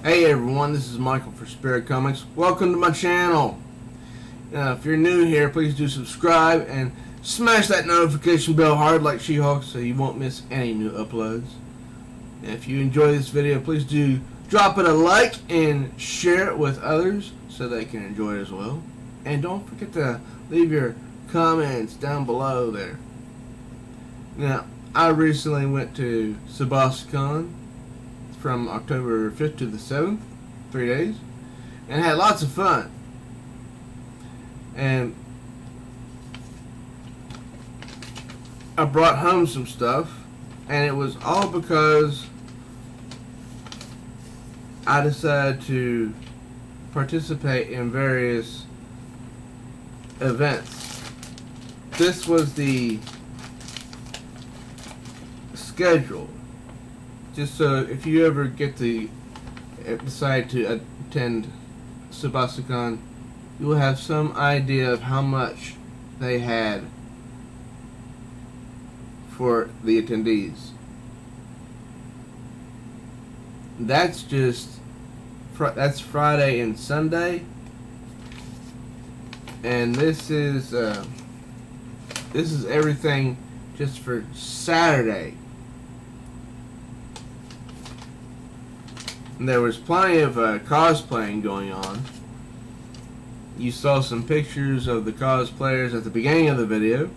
Hey everyone, this is Michael for Spirit Comics. Welcome to my channel. If you're new here, please do subscribe and smash that notification bell hard like She-Hulk so you won't miss any new uploads. And if you enjoy this video, please do drop it a like and share it with others so they can enjoy it as well. And don't forget to leave your comments down below there. Now, I recently went to Tsubasacon from October 5th to the 7th, 3 days, and had lots of fun. And I brought home some stuff, and it was all because I decided to participate in various events. This was the schedule. Just so if you ever get to decide to attend Tsubasacon, you will have some idea of how much they had for the attendees. That's that's Friday and Sunday, and this is everything just for Saturday. And there was plenty of cosplaying going on. You saw some pictures of the cosplayers at the beginning of the video.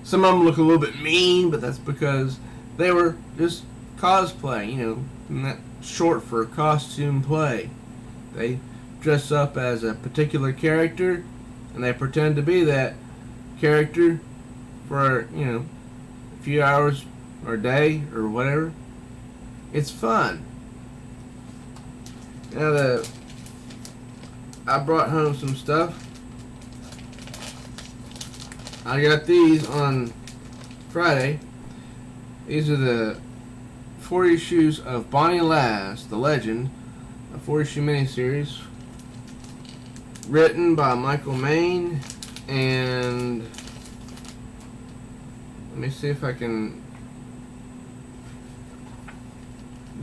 Some of them look a little bit mean, but that's because they were just cosplaying, and that's short for costume play. They dress up as a particular character, and they pretend to be that character for, a few hours or a day or whatever. It's fun. Now I brought home some stuff. I got these on Friday. These are the 4 issues of Bonnie Lass, the Legend, a 4-issue miniseries written by MAYNE, and let me see if I can.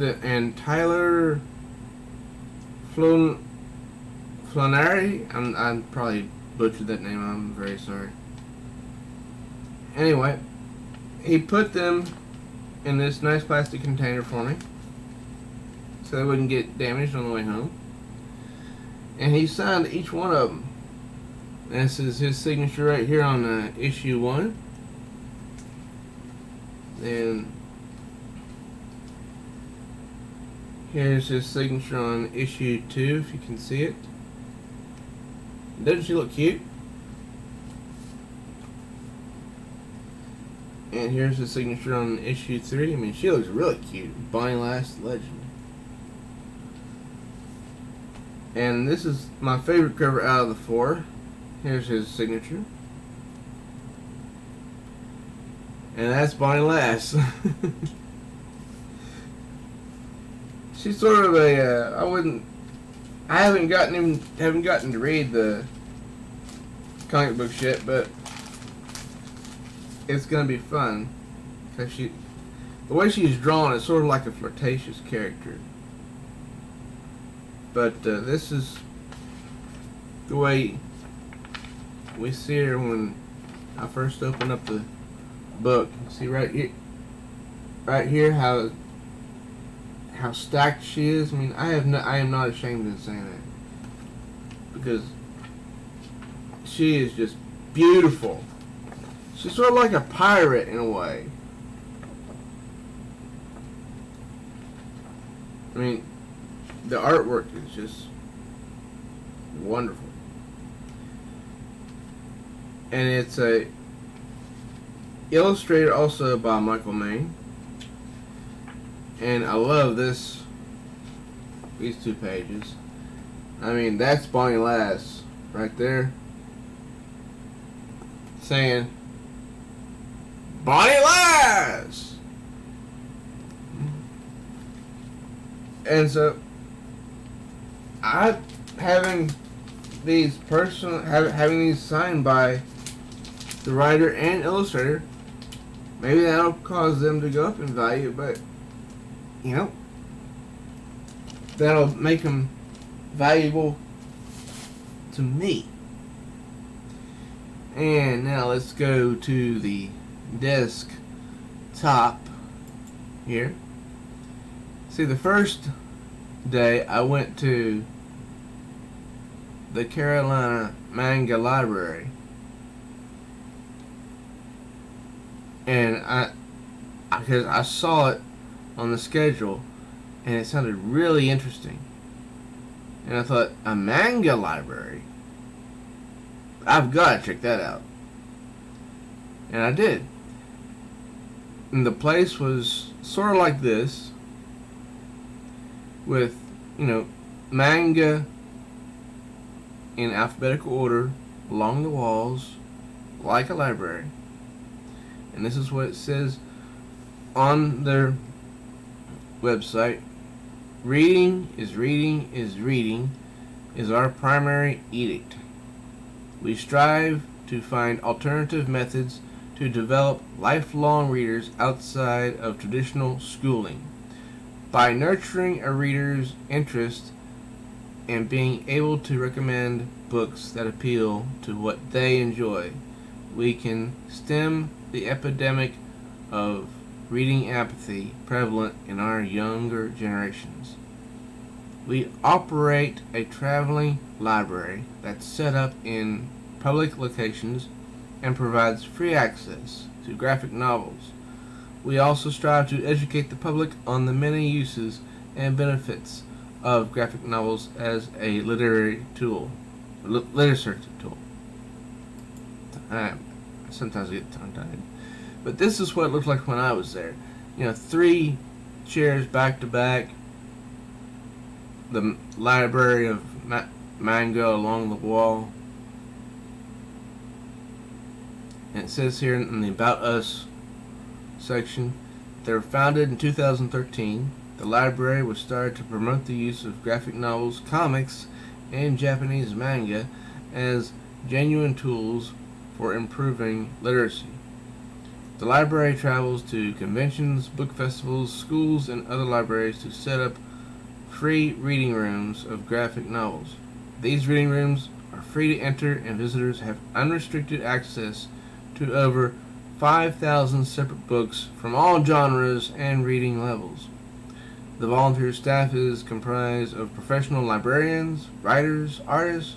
And Tyler Flannery. I probably butchered that name. I'm very sorry. Anyway, he put them in this nice plastic container for me so they wouldn't get damaged on the way home. And he signed each one of them. This is his signature right here on issue 1. And here's his signature on issue 2, if you can see it. Doesn't she look cute? And here's his signature on issue 3. I mean, she looks really cute. Bonnie Lass, Legend. And this is my favorite cover out of the 4. Here's his signature. And that's Bonnie Lass. She's sort of a I haven't gotten to read the comic books yet, but it's gonna be fun because the way she's drawn is sort of like a flirtatious character. But this is the way we see her when I first open up the book. See right here how stacked she is. I mean, I am not ashamed of saying that, because she is just beautiful. She's sort of like a pirate in a way. I mean, the artwork is just wonderful. And it's a illustrated also by MAYNE. And I love these 2 pages. I mean, that's Bonnie Lass right there saying, Bonnie Lass! And so, having these signed by the writer and illustrator, maybe that'll cause them to go up in value, but that'll make them valuable to me. And now let's go to the desk top here. See, the first day I went to the Carolina Manga Library, and because I saw it on the schedule and it sounded really interesting, and I thought, a manga library, I've got to check that out. And I did. And the place was sort of like this, with, manga in alphabetical order along the walls, like a library. And this is what it says on their website. Reading is our primary edict. We strive to find alternative methods to develop lifelong readers outside of traditional schooling. By nurturing a reader's interest and being able to recommend books that appeal to what they enjoy, we can stem the epidemic of reading apathy prevalent in our younger generations. We operate a traveling library that's set up in public locations and provides free access to graphic novels. We also strive to educate the public on the many uses and benefits of graphic novels as a literature tool. I sometimes get tongue-tied. But this is what it looked like when I was there. 3 chairs back to back, the library of manga along the wall. And it says here in the About Us section, they were founded in 2013. The library was started to promote the use of graphic novels, comics, and Japanese manga as genuine tools for improving literacy. The library travels to conventions, book festivals, schools, and other libraries to set up free reading rooms of graphic novels. These reading rooms are free to enter, and visitors have unrestricted access to over 5,000 separate books from all genres and reading levels. The volunteer staff is comprised of professional librarians, writers, artists,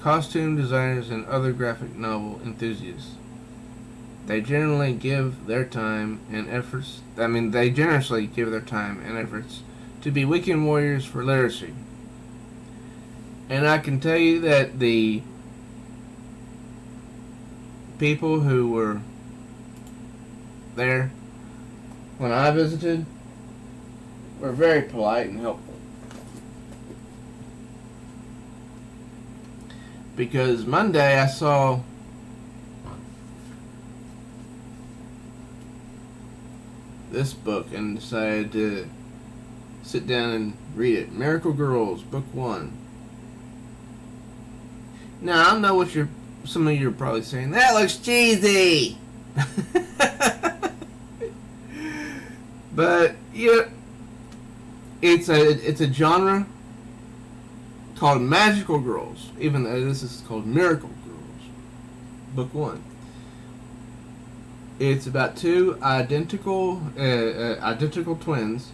costume designers, and other graphic novel enthusiasts. They generally give their time and efforts. They generously give their time and efforts to be weekend warriors for literacy. And I can tell you that the people who were there when I visited were very polite and helpful. Because Monday I saw this book and decided to sit down and read it. Miracle Girls, Book 1. Now, I know what some of you are probably saying, that looks cheesy! But, it's a genre called Magical Girls, even though this is called Miracle Girls, Book 1. It's about 2 identical twins,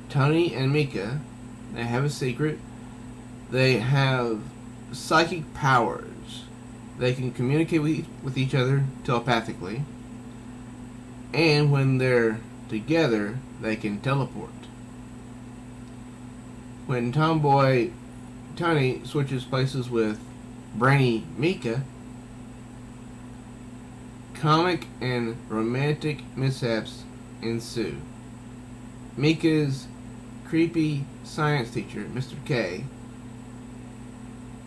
Tony and Mika. They have a secret. They have psychic powers. They can communicate with each other telepathically. And when they're together, they can teleport. When tomboy Tony switches places with brainy Mika, comic and romantic mishaps ensue. Mika's creepy science teacher, Mr. K,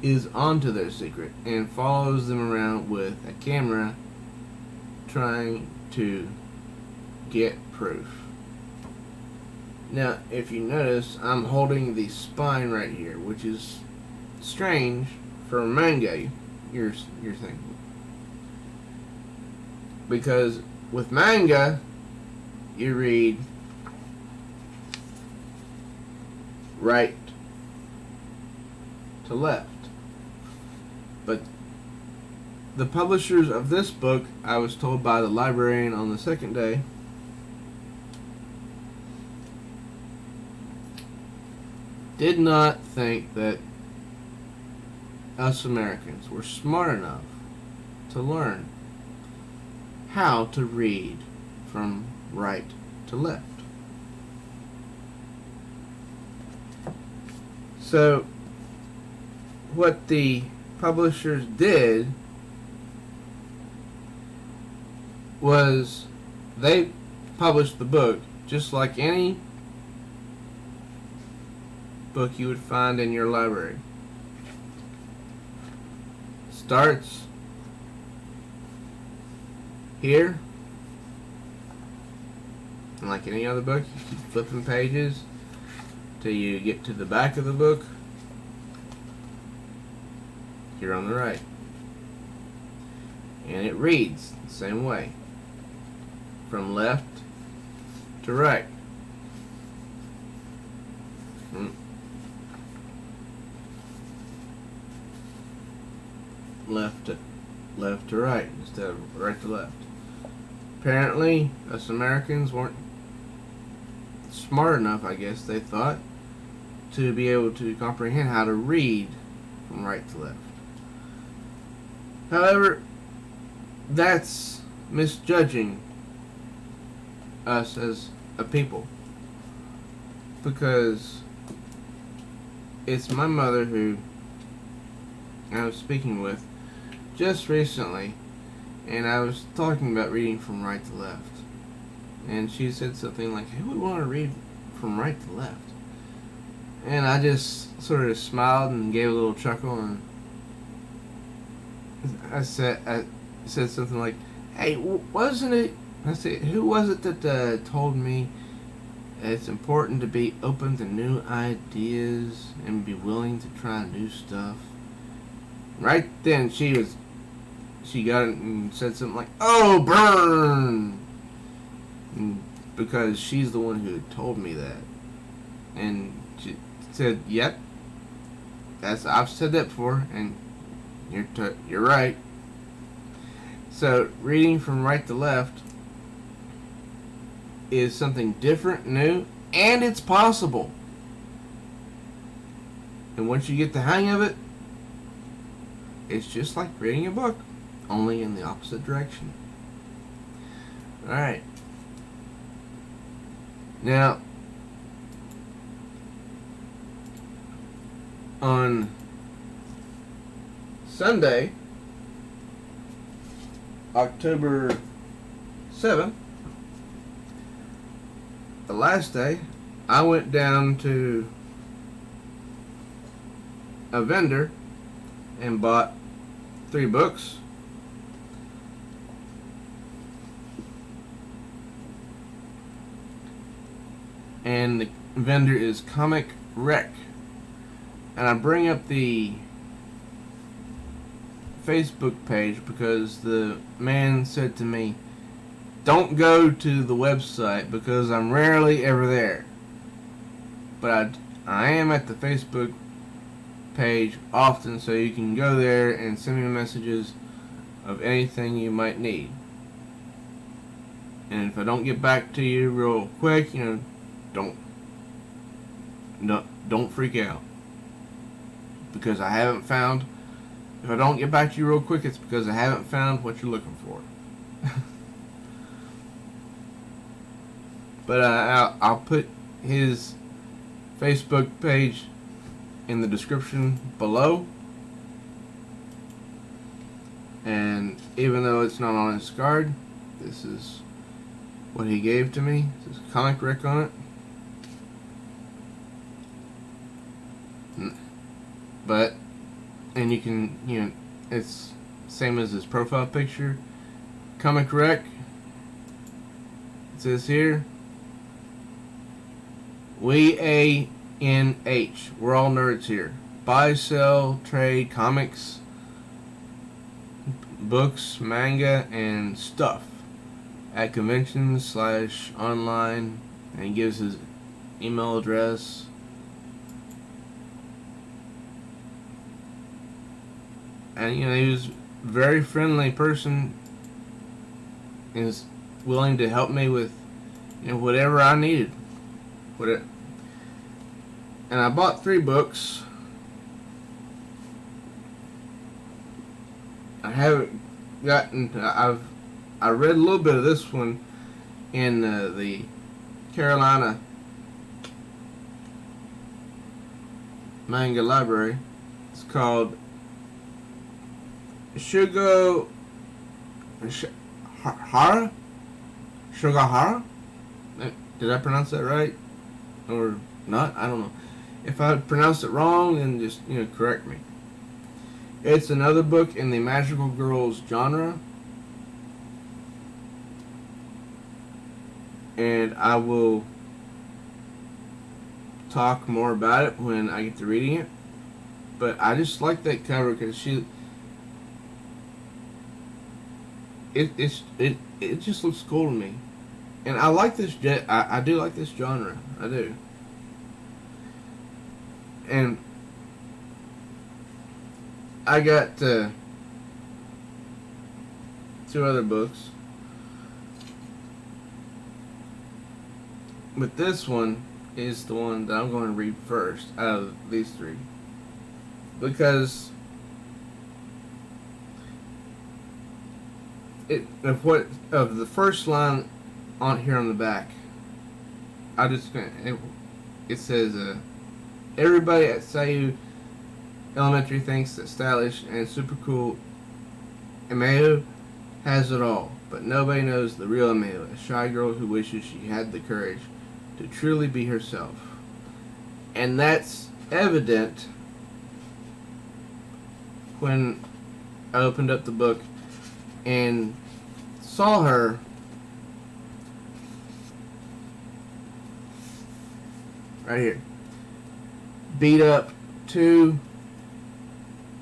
is onto their secret and follows them around with a camera trying to get proof. Now, if you notice, I'm holding the spine right here, which is strange for manga, your thing. Because with manga, you read right to left. But the publishers of this book, I was told by the librarian on the second day, did not think that us Americans were smart enough to learn how to read from right to left. So what the publishers did was they published the book just like any book you would find in your library. Starts here, and like any other book, you keep flipping pages till you get to the back of the book. You're on the right, and it reads the same way, from left to right. Left to right instead of right to left. Apparently, us Americans weren't smart enough, I guess they thought, to be able to comprehend how to read from right to left. However, that's misjudging us as a people, because it's my mother who I was speaking with just recently, and I was talking about reading from right to left, and she said something like, who would want to read from right to left? And I just sort of smiled and gave a little chuckle, and I said something like, hey, wasn't it, I said, who was it that told me it's important to be open to new ideas and be willing to try new stuff? Right then she got it and said something like, oh, burn! And because she's the one who had told me that. And she said, yep, I've said that before, and you're right. So reading from right to left is something different, new, and it's possible. And once you get the hang of it, it's just like reading a book, only in the opposite direction. Alright. Now, on Sunday, October 7th, the last day, I went down to a vendor and bought 3 books. And the vendor is Comic Rec. And I bring up the Facebook page because the man said to me, don't go to the website because I'm rarely ever there. But I am at the Facebook page often, so you can go there and send me messages of anything you might need. And if I don't get back to you real quick, don't freak out, because I haven't found. If I don't get back to you real quick, it's because I haven't found what you're looking for. But I'll put his Facebook page in the description below. And even though it's not on his card, this is what he gave to me. It says Comic Rec on it. But, and you can, it's same as his profile picture. Comic Rec. It says here, we ANH. We're all nerds here. Buy, sell, trade comics, books, manga, and stuff at conventions / online, and he gives his email address and he was a very friendly person, and was willing to help me with whatever I needed. Whatever. And I bought 3 books. I haven't gotten. I read a little bit of this one in the Carolina Manga library. It's called Hara? Shugahara? Did I pronounce that right? Or not? I don't know. If I pronounced it wrong, then just, correct me. It's another book in the magical girls genre. And I will talk more about it when I get to reading it. But I just like that cover because it just looks cool to me. And I like this I do like this genre. I do. And I got 2 other books. But this one is the one that I'm going to read first out of these 3. Because of the first line on here on the back, it says everybody at Sayu Elementary thinks that stylish and super cool Emeo has it all, but nobody knows the real Emeo, a shy girl who wishes she had the courage to truly be herself. And that's evident when I opened up the book and saw her right here beat up 2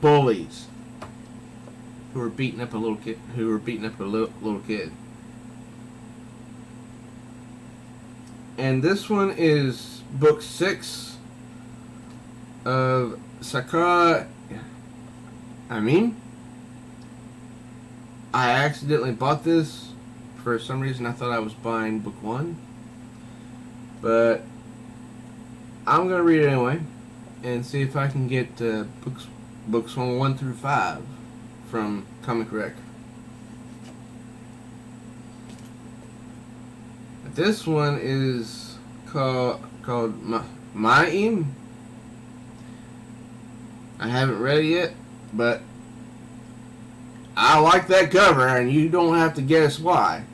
bullies who were beating up a little kid. And this one is book 6 of Sakura. I accidentally bought this. For some reason I thought I was buying book 1. But I'm going to read it anyway and see if I can get books 1 through 5 from Comic Rec. This one is called MAYNE. I haven't read it yet, but I like that cover, and you don't have to guess why.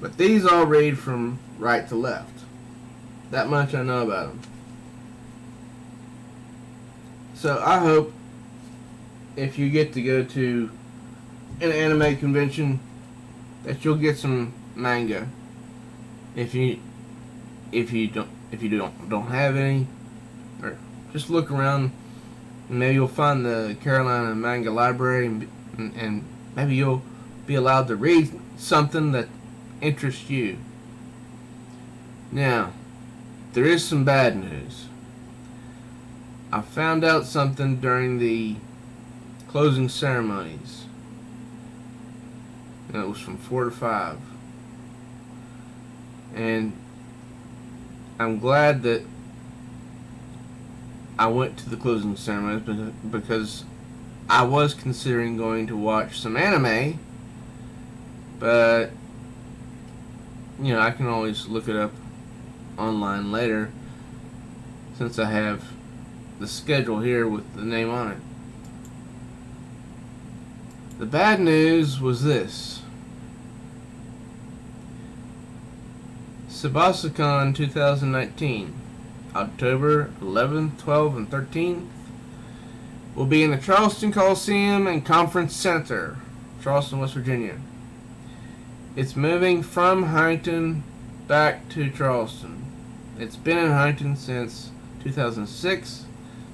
But these all read from right to left. That much I know about them. So I hope if you get to go to an anime convention that you'll get some manga. If you don't have any, or just look around, and maybe you'll find the Carolina Manga Library, and maybe you'll be allowed to read something that interests you. Now, there is some bad news. I found out something during the closing ceremonies. And it was from 4 to 5. And I'm glad that I went to the closing ceremonies because I was considering going to watch some anime, but I can always look it up online later since I have the schedule here with the name on it. The bad news was this. Tsubasacon 2019, October 11th, 12th, and 13th, will be in the Charleston Coliseum and Conference Center, Charleston, West Virginia. It's moving from Huntington back to Charleston. It's been in Huntington since 2006,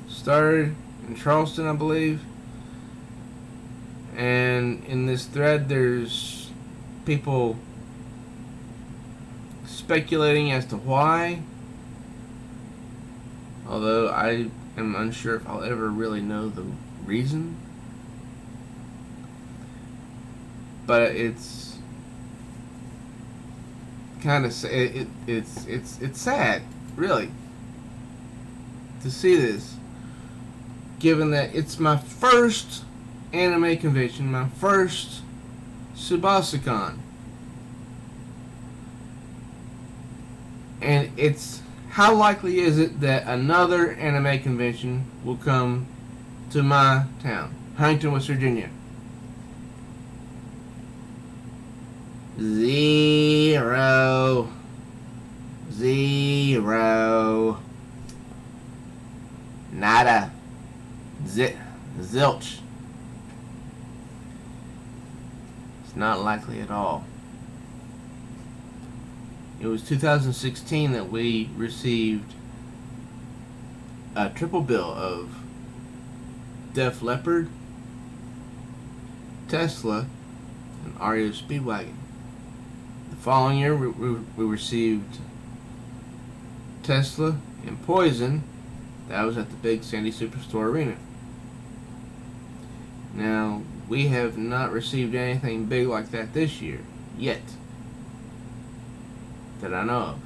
started in Charleston, I believe. And in this thread, there's people speculating as to why. Although I am unsure if I'll ever really know the reason. But it's kind of it's sad, really, to see this, given that it's my first anime convention, my first Tsubasacon, and it's how likely is it that another anime convention will come to my town, Huntington, West Virginia? 0. 0. Nada. Zilch. It's not likely at all. It was 2016 that we received a triple bill of Def Leppard, Tesla, and REO Speedwagon. The following year, we received Tesla and Poison. That was at the big Sandy Superstore Arena. Now, we have not received anything big like that this year, yet, that I know of.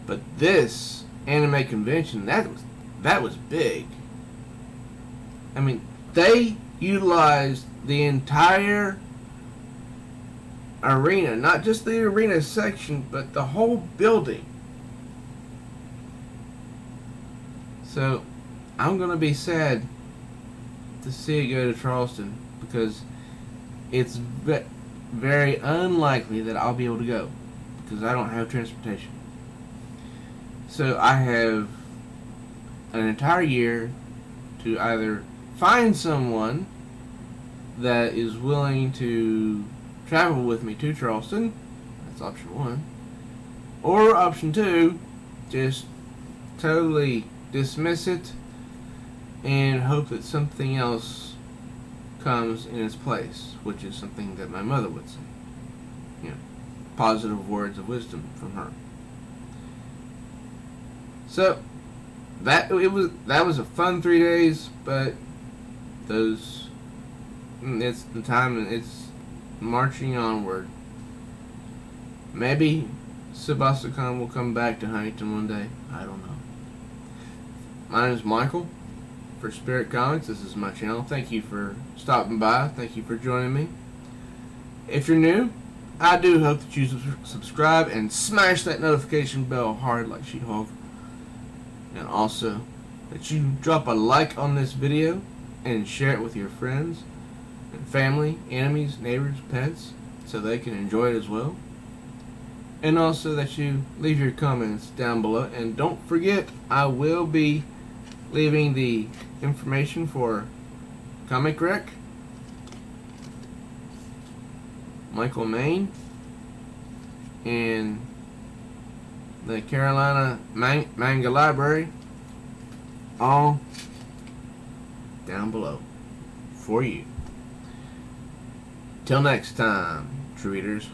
But this anime convention, that was big. I mean, they utilized the entire arena, not just the arena section, but the whole building. So I'm gonna be sad to see it go to Charleston, because it's very unlikely that I'll be able to go, because I don't have transportation. So I have an entire year to either find someone that is willing to travel with me to Charleston. That's option 1. Or option 2, just totally dismiss it and hope that something else comes in its place, which is something that my mother would say. You know, positive words of wisdom from her. So that was a fun 3 days, but it's the time, and it's marching onward. Maybe Tsubasacon will come back to Huntington one day. I don't know. My name is Michael for Spirit Comics. This is my channel. Thank you for stopping by. Thank you for joining me. If you're new, I do hope that you subscribe and smash that notification bell hard like She-Hulk. And also that you drop a like on this video and share it with your friends and family, enemies, neighbors, pets, so they can enjoy it as well. And also that you leave your comments down below. And don't forget, I will be leaving the information for Comic Rec, Michael MAYNE, and the Carolina Manga Library, all down below for you. Till next time, true readers.